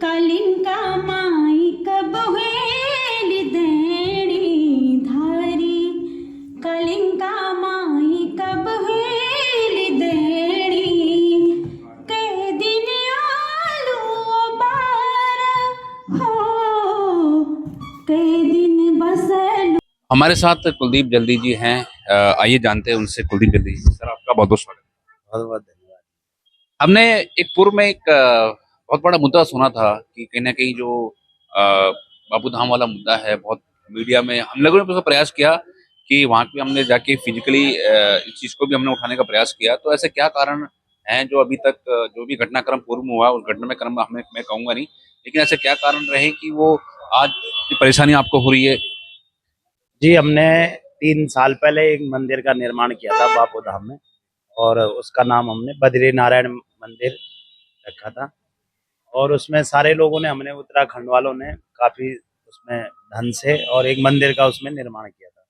कलिंका माई कब हुएली देणी धारी, कलिंका माई कब हुएली देणी, कै दिन आलू बार हो, कै दिन बसलू। हमारे साथ कुलदीप जल्दी जी हैं। आइए जानते हैं उनसे। कुलदीप जल्दी जी, सर आपका बहुत बहुत स्वागत है। बहुत बहुत धन्यवाद। हमने एक पूर्व में एक बहुत बड़ा मुद्दा सुना था कि कहीं ना कहीं जो बापू धाम वाला मुद्दा है, बहुत मीडिया में हम लोगों ने उसका प्रयास किया कि वहाँ पे हमने जाके फिजिकली इस चीज़ को भी हमने उठाने का प्रयास किया। तो ऐसे क्या कारण हैं जो अभी तक जो भी घटनाक्रम पूर्व में हुआ उस घटना में क्रम हमें मैं कहूँगा नहीं, लेकिन ऐसे क्या कारण रहे कि वो आज की परेशानी आपको हो रही है? जी, हमने 3 साल पहले एक मंदिर का निर्माण किया था बापू धाम में, और उसका नाम हमने बद्री नारायण मंदिर रखा था। और उसमें सारे लोगों ने, हमने उत्तराखंड वालों ने काफी उसमें धन से और एक मंदिर का उसमें निर्माण किया था।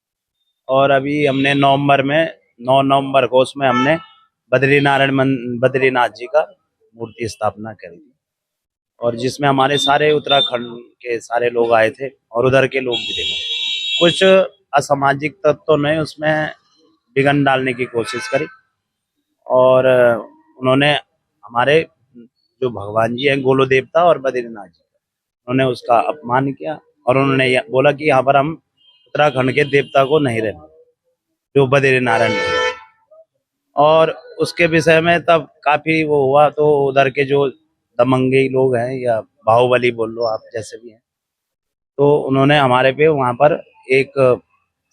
और अभी हमने नवंबर में 9 नवंबर को उसमें हमने बद्रीनाथ जी का मूर्ति स्थापना करी थी, और जिसमें हमारे सारे उत्तराखंड के सारे लोग आए थे और उधर के लोग भी थे। कुछ असामाजिक तत्वों ने उसमें विघन डालने की कोशिश करी, और उन्होंने हमारे जो भगवान जी हैं गोलू देवता और बद्रीनाथ जी, उन्होंने उसका अपमान किया। और उन्होंने बोला कि यहाँ पर हम उत्तराखंड के देवता को नहीं रहने, जो बद्री नारायण है। और उसके विषय में तब काफी वो हुआ, तो उधर के जो दमंगी लोग हैं, या बाहुबली बोल लो आप, जैसे भी हैं, तो उन्होंने हमारे पे वहां पर एक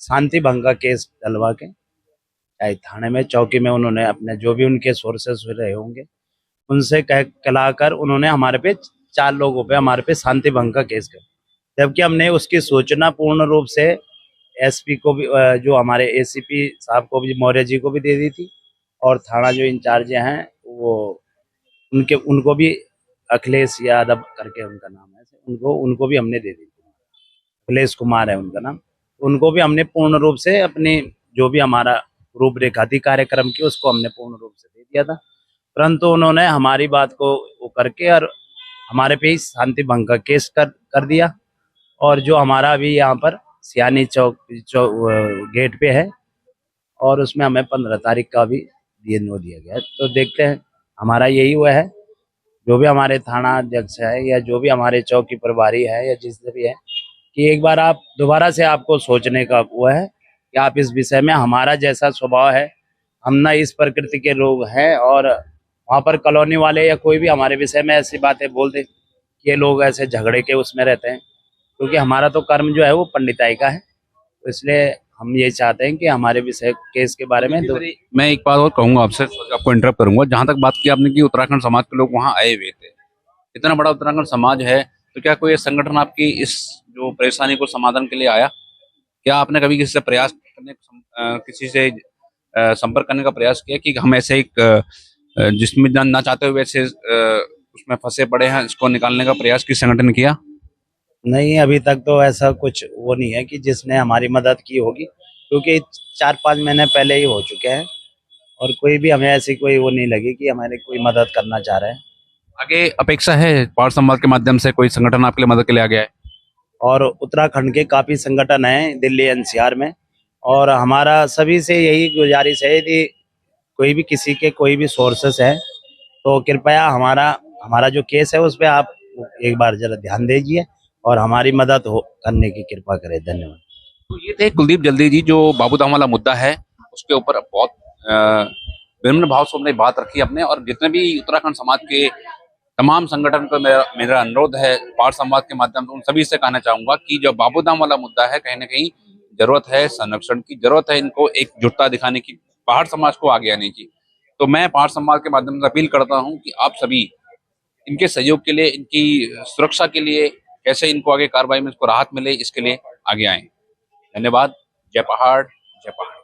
शांति भंग का केस डलवा के, चाहे थाने में, चौकी में, उन्होंने अपने जो भी उनके सोर्सेस रहे होंगे उनसे कह कहलाकर उन्होंने हमारे पे 4 लोगों पे हमारे पे शांति भंग का केस कर, जबकि हमने उसकी सूचना पूर्ण रूप से एसपी को भी, जो हमारे एसीपी साहब को भी, मौर्य जी को भी दे दी थी। और थाना जो इंचार्ज हैं वो, उनको भी, अखिलेश यादव करके उनका नाम है, उनको उनको भी हमने दे दी थी। अखिलेश कुमार है उनका नाम। उनको भी हमने पूर्ण रूप से अपनी जो भी हमारा रूपरेखा थी कार्यक्रम की, उसको हमने पूर्ण रूप से दे दिया था। परंतु उन्होंने हमारी बात को वो करके और हमारे पे ही शांति भंग का केस कर दिया। और जो हमारा अभी यहाँ पर सियानी गेट पे है, और उसमें हमें 15 तारीख का भी वो दिया गया है। तो देखते हैं, हमारा यही हुआ है, जो भी हमारे थाना अध्यक्ष है या जो भी हमारे चौकी प्रभारी है या जिससे भी है, कि एक बार आप दोबारा से आपको सोचने का वो है कि आप इस विषय में, हमारा जैसा स्वभाव है, हम ना इस प्रकृति के लोग हैं, और वहाँ पर कॉलोनी वाले या कोई भी हमारे विषय में ऐसी बातें बोल दे कि ये लोग ऐसे झगड़े के उसमें रहते हैं, क्योंकि हमारा तो कर्म जो है वो पंडिताई का है। तो इसलिए हम ये चाहते हैं कि हमारे विषय केस के बारे में मैं एक बात और कहूंगा आपसे, आपको इंटरप्ट करूंगा। जहां तक बात की आपने कि उत्तराखंड समाज के लोग वहां आए हुए थे, इतना बड़ा उत्तराखंड समाज है, तो क्या कोई संगठन आपकी इस जो परेशानी को समाधान के लिए आया? क्या आपने कभी किसी से प्रयास करने किसी से संपर्क करने का प्रयास किया कि हम ऐसे एक जिसमें ना चाहते हुए वैसे उसमें फंसे पड़े हैं, इसको निकालने का प्रयास किस संगठन किया? नहीं, अभी तक तो ऐसा कुछ वो नहीं है कि जिसने हमारी मदद की होगी, क्योंकि 4-5 महीने पहले ही हो चुके हैं, और कोई भी हमें ऐसी कोई वो नहीं लगी कि हमारी कोई मदद करना चाह रहे हैं। आगे अपेक्षा है पहाड़ संवाद के माध्यम से कोई संगठन आपके लिए मदद के लिए आ गया है? और उत्तराखंड के काफी संगठन हैं दिल्ली एनसीआर में, और हमारा सभी से यही गुजारिश है कि कोई भी किसी के कोई भी सोर्सेस है तो कृपया हमारा हमारा जो केस है उस पर आप एक बार जरा ध्यान दीजिए और हमारी मदद करने की कृपा करें। धन्यवाद। तो ये थे कुलदीप जल्दी जी, जो बाबू धाम वाला मुद्दा है उसके ऊपर बहुत विभिन्न भाव से हमने बात रखी अपने। और जितने भी उत्तराखंड समाज के तमाम संगठन को मेरा अनुरोध है पहाड़ संवाद के माध्यम से उन सभी से कहना चाहूंगा कि जो बाबू धाम वाला मुद्दा है, कहीं ना कहीं जरूरत है संरक्षण की, जरूरत है इनको एकजुटता दिखाने की, पहाड़ समाज को आगे आने की। तो मैं पहाड़ समाज के माध्यम से अपील करता हूँ कि आप सभी इनके सहयोग के लिए, इनकी सुरक्षा के लिए, कैसे इनको आगे कार्रवाई में इसको राहत मिले, इसके लिए आगे आए। धन्यवाद। जय पहाड़, जय पहाड़।